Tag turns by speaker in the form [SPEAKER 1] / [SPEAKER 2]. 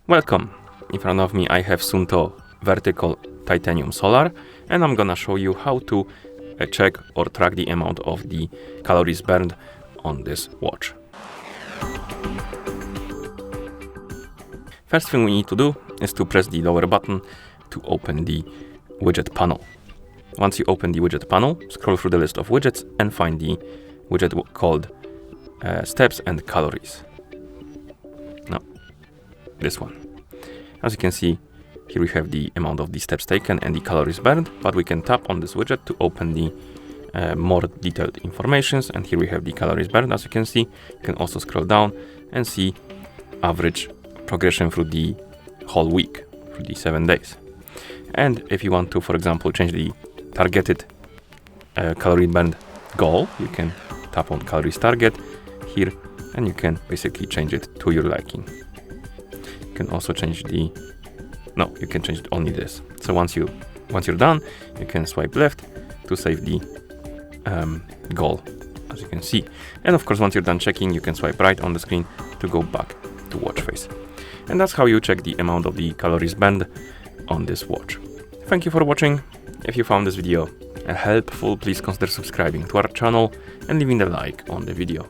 [SPEAKER 1] Welcome! In front of me I have SUUNTO Vertical Titanium Solar, and I'm gonna show you how to check or track the amount of the calories burned on this watch. First thing we need to do is to press the lower button to open the widget panel. Once you open the widget panel, scroll through the list of widgets and find the widget called steps and calories. No, this one. As you can see, here we have the amount of the steps taken and the calories burned, but we can tap on this widget to open the more detailed informations, and here we have the calories burned. As you can see, you can also scroll down and see average progression through the whole week, through the 7 days. And if you want to, for example, change the targeted calorie burned goal, you can tap on calories target here, and you can basically change it to your liking. You can also change you can change only this. So once you're done, you can swipe left to save the goal, as you can see. And of course, once you're done checking, you can swipe right on the screen to go back to watch face. And that's how you check the amount of the calories burned on this watch. Thank you for watching. If you found this video helpful, please consider subscribing to our channel and leaving a like on the video.